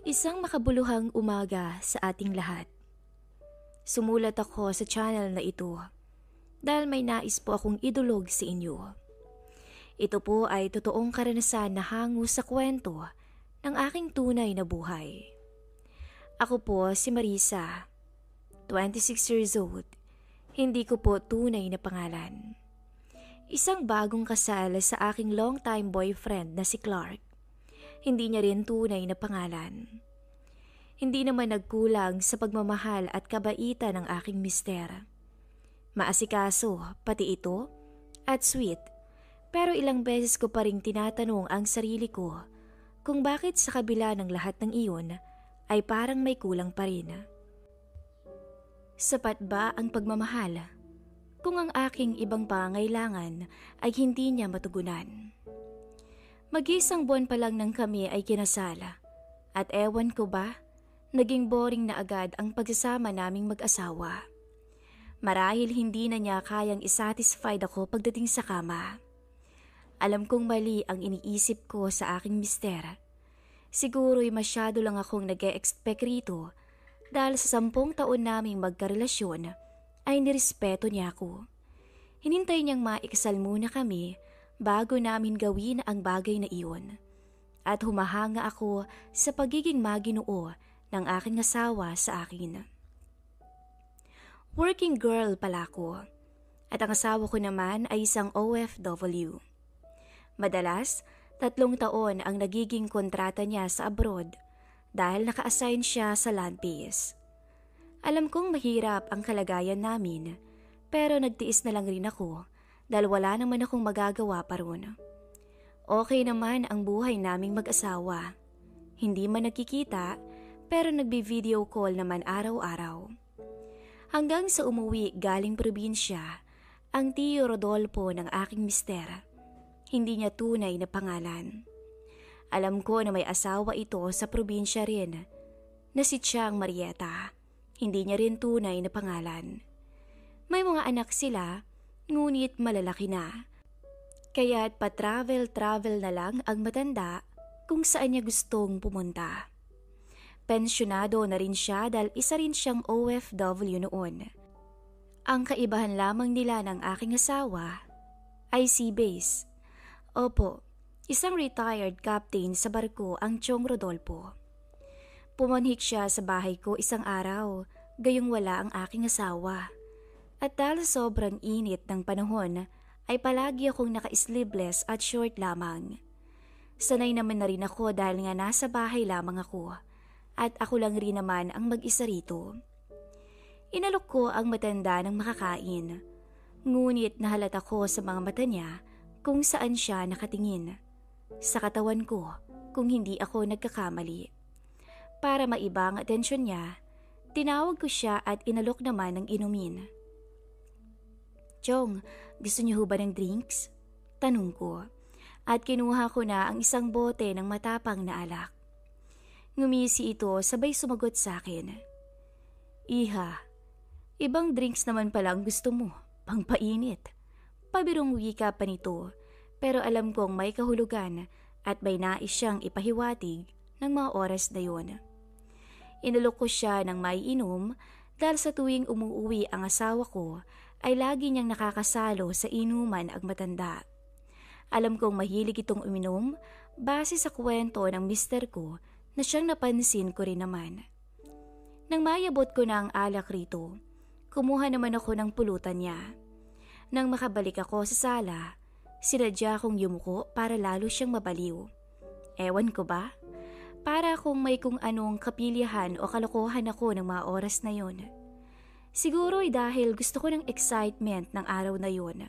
Isang makabuluhang umaga sa ating lahat. Sumulat ako sa channel na ito dahil may nais po akong idulog sa inyo. Ito po ay totoong karanasan na hango sa kwento ng aking tunay na buhay. Ako po si Marisa, 26 years old. Hindi ko po tunay na pangalan. Isang bagong kasal sa aking long-time boyfriend na si Clark. Hindi niya rin tunay na pangalan. Hindi naman nagkulang sa pagmamahal at kabaitan ng aking mister. Maasikaso, pati ito, at sweet. Pero ilang beses ko pa ring tinatanong ang sarili ko kung bakit sa kabila ng lahat ng iyon ay parang may kulang pa rin. Sapat ba ang pagmamahal kung ang aking ibang pangailangan ay hindi niya matugunan? Mag-isang buwan pa lang nang kami ay kinasal at ewan ko ba, naging boring na agad ang pagsasama naming mag-asawa. Marahil hindi na niya kayang isatisfied ako pagdating sa kama. Alam kong mali ang iniisip ko sa aking mister. Siguro'y masyado lang akong nag-e-expect rito dahil sa 10 taon naming magkarelasyon ay nirespeto niya ako. Hinintay niyang maikasal muna kami bago namin gawin ang bagay na iyon. At humahanga ako sa pagiging maginoo ng aking asawa sa akin. Working girl pala ko. At ang asawa ko naman ay isang OFW. Madalas, 3 taon ang nagiging kontrata niya sa abroad dahil naka-assign siya sa land base. Alam kong mahirap ang kalagayan namin, pero nagtiis na lang rin ako dahil wala naman akong magagawa pa ron. Okay naman ang buhay naming mag-asawa. Hindi man nagkikita, pero nagbi-video call naman araw-araw. Hanggang sa umuwi galing probinsya, ang Tio Rodolfo ng aking mister. Hindi niya tunay na pangalan. Alam ko na may asawa ito sa probinsya rin, na si Tiang Marieta. Hindi niya rin tunay na pangalan. May mga anak sila, ngunit malalaki na. Kaya't pa-travel na lang ang matanda kung saan niya gustong pumunta. Pensyonado na rin siya dahil isa rin siyang OFW noon. Ang kaibahan lamang nila ng aking asawa ay sea base. Opo, isang retired captain sa barko ang Tiong Rodolfo. Pumanhik siya sa bahay ko isang araw, gayong wala ang aking asawa. At dahil sobrang init ng panahon, ay palagi akong naka-sleeveless at short lamang. Sanay naman na rin ako dahil nga nasa bahay lamang ako, at ako lang rin naman ang mag-isa rito. Inalok ko ang matanda ng makakain, ngunit nahalata ko sa mga mata niya kung saan siya nakatingin. Sa katawan ko kung hindi ako nagkakamali. Para maiba ang atensyon niya, tinawag ko siya at inalok naman ng inumin. Chong, gusto niyo ba ng drinks? Tanong ko. At kinuha ko na ang isang bote ng matapang na alak. Ngumisi ito sabay sumagot sa akin. Iha, ibang drinks naman palang gusto mo, pangpainit. Pabirong wika pa nito, pero alam kong may kahulugan at may nais siyang ipahiwatig ng mga oras na yun. Inulok ko siya ng may inom dahil sa tuwing umuuwi ang asawa ko ay lagi niyang nakakasalo sa inuman ang matanda. Alam kong mahilig itong uminom base sa kwento ng mister ko na siyang napansin ko rin naman. Nang mayabot ko na ang alak rito, kumuha naman ako ng pulutan niya. Nang makabalik ako sa sala, sinadya kong yumuko para lalo siyang mabaliw. Ewan ko ba? Para akong may kung anong kapilihan o kalokohan ako ng mga oras na yon. Siguro ay dahil gusto ko ng excitement ng araw na yun.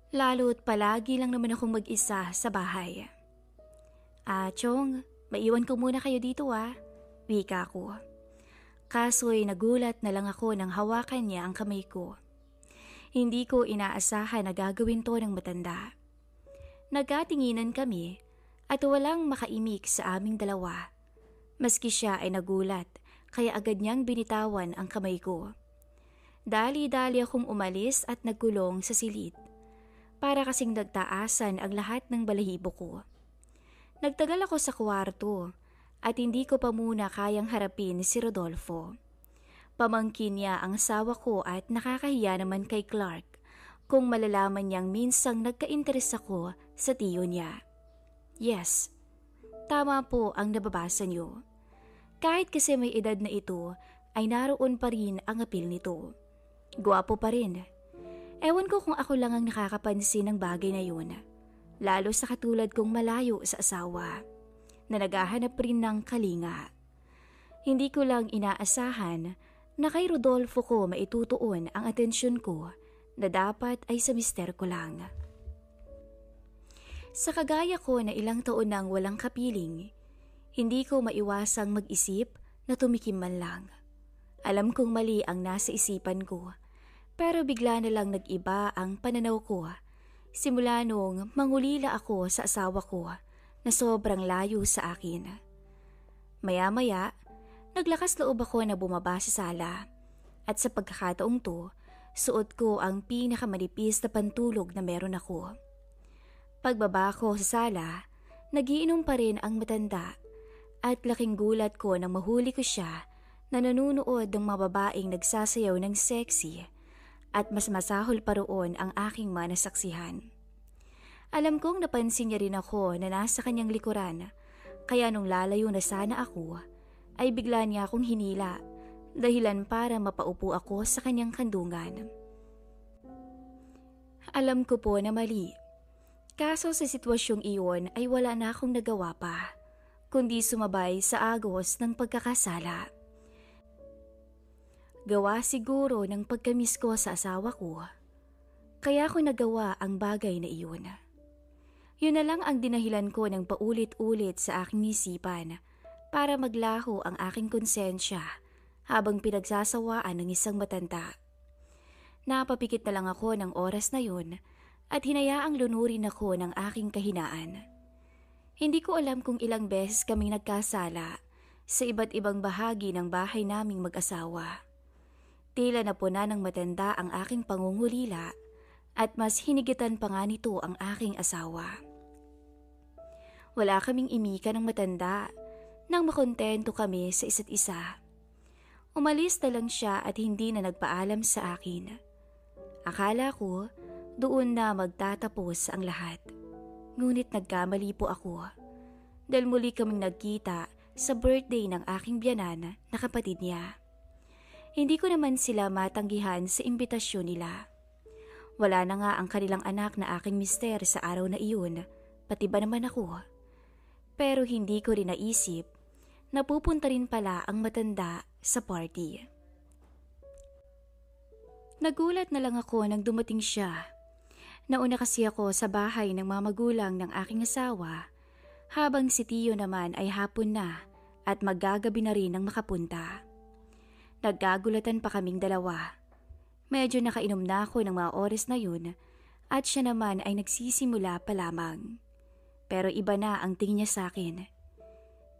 Lalo't palagi lang naman akong mag-isa sa bahay. Chong, maiwan ko muna kayo dito wika ko. Kaso'y nagulat na lang ako nang hawakan niya ang kamay ko. Hindi ko inaasahan na gagawin to ng matanda. Nagkatinginan kami at walang makaimik sa aming dalawa. Maski siya ay nagulat, kaya agad niyang binitawan ang kamay ko. Dali-dali akong umalis at nagkulong sa silid. Para kasing nagtaasan ang lahat ng balahibo ko. Nagtagal ako sa kwarto at hindi ko pa muna kayang harapin si Rodolfo. Pamangkin niya ang asawa ko at nakakahiya naman kay Clark kung malalaman niyang minsang nagka-interes ako sa tiyo niya. Yes, tama po ang nababasa niyo. Kahit kasi may edad na ito, ay naroon pa rin ang apil nito. Gwapo pa rin. Ewan ko kung ako lang ang nakakapansin ng bagay na yun, lalo sa katulad kong malayo sa asawa, na naghahanap rin ng kalinga. Hindi ko lang inaasahan na kay Rodolfo ko maitutuon ang atensyon ko na dapat ay sa mister ko lang. Sa kagaya ko na ilang taon nang walang kapiling, hindi ko maiwasang mag-isip na tumikim man lang. Alam kong mali ang nasa isipan ko, pero bigla na lang nag-iba ang pananaw ko simula nung mangulila ako sa asawa ko na sobrang layo sa akin. Maya-maya, naglakas loob ako na bumaba sa sala at sa pagkakataong to, suot ko ang pinakamanipis na pantulog na meron ako. Pagbaba ko sa sala, nagiinom pa rin ang matanda at laking gulat ko nang mahuli ko siya na nanunood ng mga babaeng nagsasayaw ng sexy at mas masahol pa roon ang aking mga nasaksihan. Alam kong napansin niya rin ako na nasa kanyang likuran, kaya nung lalayo na sana ako, ay bigla niya akong hinila, dahilan para mapaupo ako sa kanyang kandungan. Alam ko po na mali, kaso sa sitwasyong iyon ay wala na akong nagawa pa, kundi sumabay sa agos ng pagkakasala. Gawa siguro ng pagkamis ko sa asawa ko, kaya ko nagawa ang bagay na iyon. Yun na lang ang dinahilan ko ng paulit-ulit sa aking isipan para maglaho ang aking konsensya habang pinagsasawaan ng isang matanda. Napapikit na lang ako ng oras na yun at hinayaang lunurin ako ng aking kahinaan. Hindi ko alam kung ilang beses kaming nagkasala sa iba't ibang bahagi ng bahay naming mag-asawa. Tila napuna ng matanda ang aking pangungulila at mas hinigitan pa nga nito ang aking asawa. Wala kaming imika ng matanda nang makontento kami sa isa't isa. Umalis na lang siya at hindi na nagpaalam sa akin. Akala ko doon na magtatapos ang lahat. Ngunit nagkamali po ako dahil muli kaming nagkita sa birthday ng aking biyanan na kapatid niya. Hindi ko naman sila matanggihan sa imbitasyon nila. Wala na nga ang kanilang anak na aking mister sa araw na iyon, pati ba naman ako. Pero hindi ko rin naisip na pupunta rin pala ang matanda sa party. Nagulat na lang ako nang dumating siya. Nauna kasi ako sa bahay ng mga magulang ng aking asawa, habang si Tiyo naman ay hapon na at maggagabi na rin nang makapunta. Nagkagulatan pa kaming dalawa. Medyo nakainom na ako ng mga oras na yun at siya naman ay nagsisimula pa lamang. Pero iba na ang tingin niya sa akin.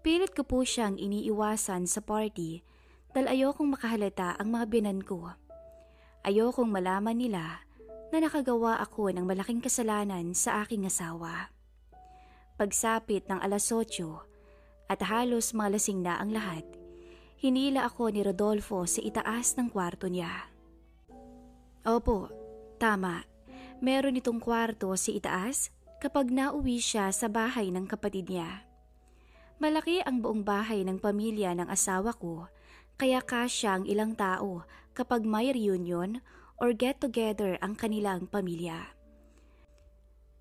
Pilit ko po siyang iniiwasan sa party dahil ayokong makahalata ang mga biyanan ko. Ayokong malaman nila na nakagawa ako ng malaking kasalanan sa aking asawa. Pagsapit ng 8:00 at halos mga lasing na ang lahat, hinila ako ni Rodolfo sa itaas ng kwarto niya. Opo, tama. Meron itong kwarto sa itaas kapag nauwi siya sa bahay ng kapatid niya. Malaki ang buong bahay ng pamilya ng asawa ko, kaya kasya ang ilang tao kapag may reunion or get-together ang kanilang pamilya.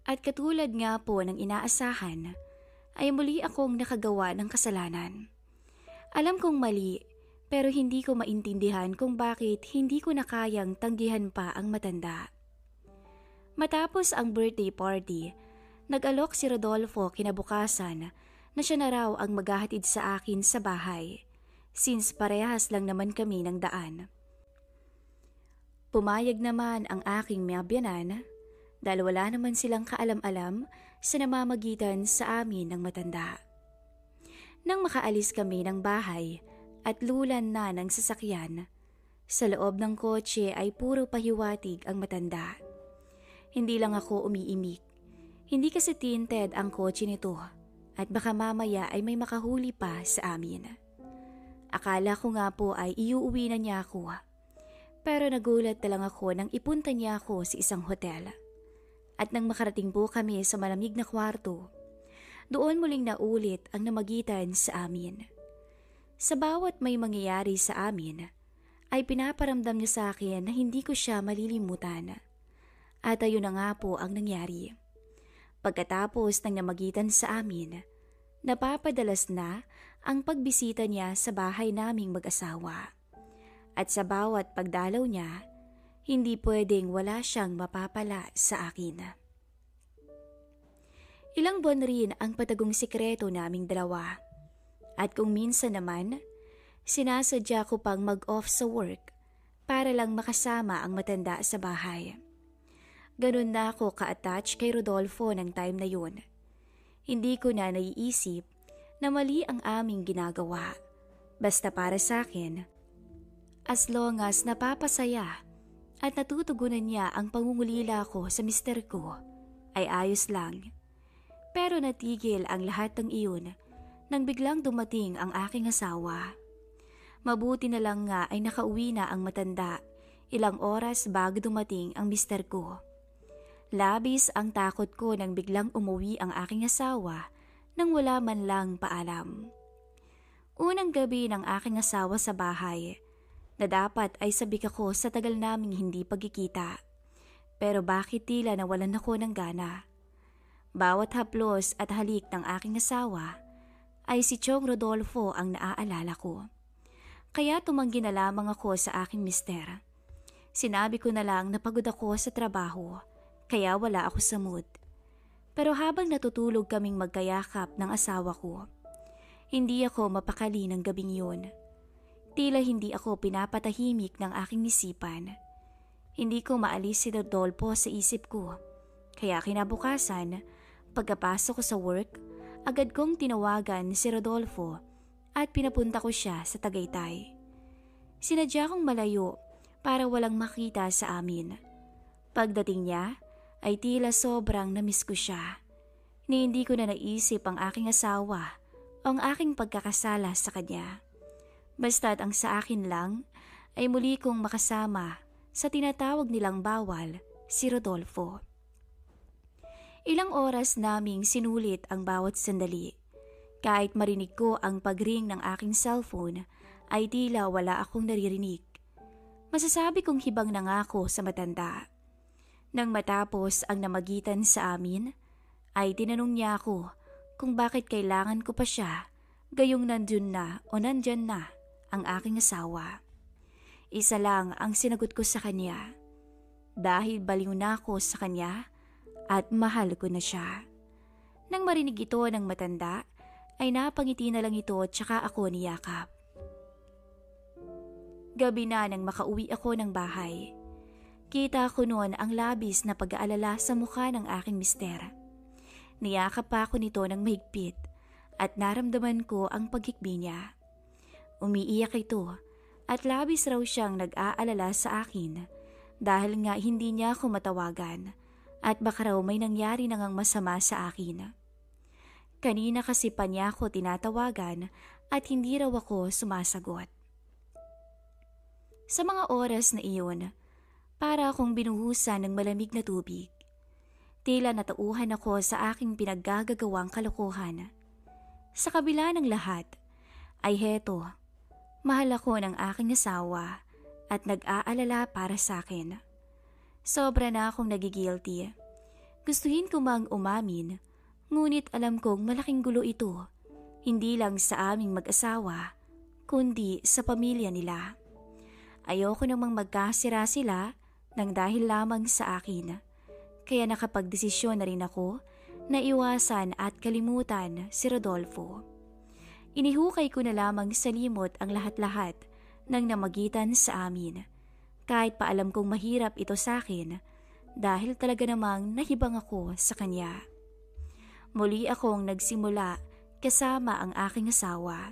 At katulad nga po ng inaasahan, ay muli akong nakagawa ng kasalanan. Alam kong mali, pero hindi ko maintindihan kung bakit hindi ko na kayang tanggihan pa ang matanda. Matapos ang birthday party, nag-alok si Rodolfo kinabukasan na siya na raw ang maghahatid sa akin sa bahay, since parehas lang naman kami ng daan. Pumayag naman ang aking mga biyanan dahil wala naman silang kaalam-alam sa namamagitan sa amin ng matanda. Nang makaalis kami ng bahay at lulan na ng sasakyan, sa loob ng kotse ay puro pahiwatig ang matanda. Hindi lang ako umiimik. Hindi kasi tinted ang kotse nito at baka mamaya ay may makahuli pa sa amin. Akala ko nga po ay iuuwi na niya ako. Pero nagulat na lang ako nang ipunta niya ako sa isang hotel. At nang makarating po kami sa malamig na kwarto, doon muling naulit ang namagitan sa amin. Sa bawat may mangyayari sa amin, ay pinaparamdam niya sa akin na hindi ko siya malilimutan. At ayun na nga po ang nangyari. Pagkatapos ng namagitan sa amin, napapadalas na ang pagbisita niya sa bahay naming mag-asawa. At sa bawat pagdalaw niya, hindi pwedeng wala siyang mapapala sa akin. Ilang buwan rin ang patagong sikreto naming dalawa. At kung minsan naman, sinasadya ko pang mag-off sa work para lang makasama ang matanda sa bahay. Ganun na ako ka-attach kay Rodolfo ng time na yun. Hindi ko na naiisip na mali ang aming ginagawa. Basta para sa akin, as long as napapasaya at natutugunan niya ang pangungulila ko sa mister ko, ay ayos lang. Pero natigil ang lahat ng iyon nang biglang dumating ang aking asawa. Mabuti na lang nga ay nakauwi na ang matanda ilang oras bago dumating ang mister ko. Labis ang takot ko nang biglang umuwi ang aking asawa nang wala man lang paalam. Unang gabi ng aking asawa sa bahay, na dapat ay sabik ako sa tagal naming hindi pagkikita. Pero bakit tila nawalan ako ng gana? Bawat haplos at halik ng aking asawa ay si Chong Rodolfo ang naaalala ko. Kaya tumanggi na lamang ako sa aking mister. Sinabi ko na lang na pagod ako sa trabaho, kaya wala ako sa mood. Pero habang natutulog kaming magkayakap ng asawa ko, hindi ako mapakali ng gabing yun. Tila hindi ako pinapatahimik ng aking isipan. Hindi ko maalis si Rodolfo sa isip ko. Kaya kinabukasan, pagkapasok ko sa work, agad kong tinawagan si Rodolfo at pinapunta ko siya sa Tagaytay. Sinadya kong malayo para walang makita sa amin. Pagdating niya, ay tila sobrang namiss ko siya. Ni hindi ko na naisip ang aking asawa o ang aking pagkakasala sa kanya. Basta't ang sa akin lang ay muli kong makasama sa tinatawag nilang bawal, si Rodolfo. Ilang oras naming sinulit ang bawat sandali. Kahit marinig ko ang pagring ng aking cellphone, ay tila wala akong naririnig. Masasabi kong hibang na nga ako sa matanda. Nang matapos ang namagitan sa amin, ay tinanong niya ako kung bakit kailangan ko pa siya, gayong nandun na o nandyan na ang aking asawa. Isa lang ang sinagot ko sa kanya, dahil baliw na ako sa kanya at mahal ko na siya. Nang marinig ito ng matanda, ay napangiti na lang ito at saka ako niyakap. Gabi na nang makauwi ako ng bahay. Kita ko noon ang labis na pag-aalala sa mukha ng aking mister. Niyakap pa ako nito ng mahigpit at naramdaman ko ang paghikbi niya. Umiiyak ito at labis raw siyang nag-aalala sa akin dahil nga hindi niya ako matawagan at baka raw may nangyari na ngang masama sa akin. Kanina kasi pa niya ako tinatawagan at hindi raw ako sumasagot. Sa mga oras na iyon, para akong binuhusan ng malamig na tubig. Tila natauhan ako sa aking pinaggagawang kalokohan. Sa kabila ng lahat, ay heto, mahal ako ng aking asawa at nag-aalala para sa akin. Sobra na akong nagigilty. Gustuhin ko mang umamin, ngunit alam kong malaking gulo ito, hindi lang sa aming mag-asawa, kundi sa pamilya nila. Ayoko namang magkasira sila nang dahil lamang sa akin, kaya nakapagdesisyon na rin ako na iwasan at kalimutan si Rodolfo. Inihukay ko na lamang sa limot ang lahat-lahat ng namagitan sa amin, kahit pa alam kong mahirap ito sa akin dahil talaga namang nahibang ako sa kanya. Muli akong nagsimula kasama ang aking asawa.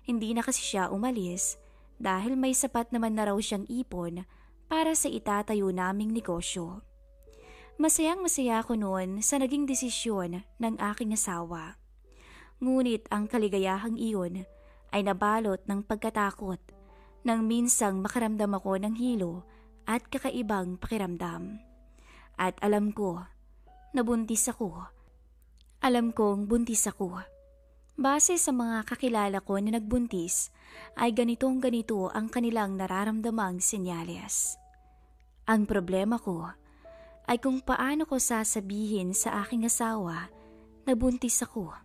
Hindi na kasi siya umalis dahil may sapat naman na raw siyang ipon para sa itatayo naming negosyo. Masayang-masaya ako noon sa naging desisyon ng aking asawa. Ngunit ang kaligayahang iyon ay nabalot ng pagkatakot nang minsang makaramdam ako ng hilo at kakaibang pakiramdam. At alam ko, nabuntis ako. Alam kong buntis ako. Base sa mga kakilala ko na nagbuntis, ay ganitong-ganito ang kanilang nararamdamang senyales. Ang problema ko ay kung paano ko sasabihin sa aking asawa na buntis ako.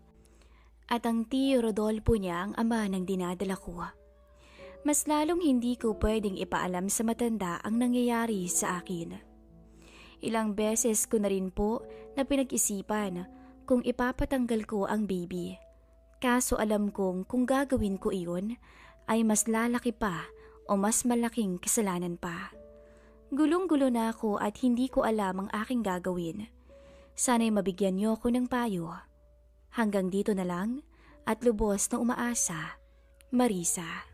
At ang tiyo Rodolfo niya ang ama ng dinadala ko. Mas lalong hindi ko pwedeng ipaalam sa matanda ang nangyayari sa akin. Ilang beses ko na rin po na pinag-isipan kung ipapatanggal ko ang baby. Kaso alam kong kung gagawin ko iyon ay mas lalaki pa o mas malaking kasalanan pa. Gulong-gulo na ako at hindi ko alam ang aking gagawin. Sana'y mabigyan niyo ako ng payo. Hanggang dito na lang at lubos na umaasa, Marisa.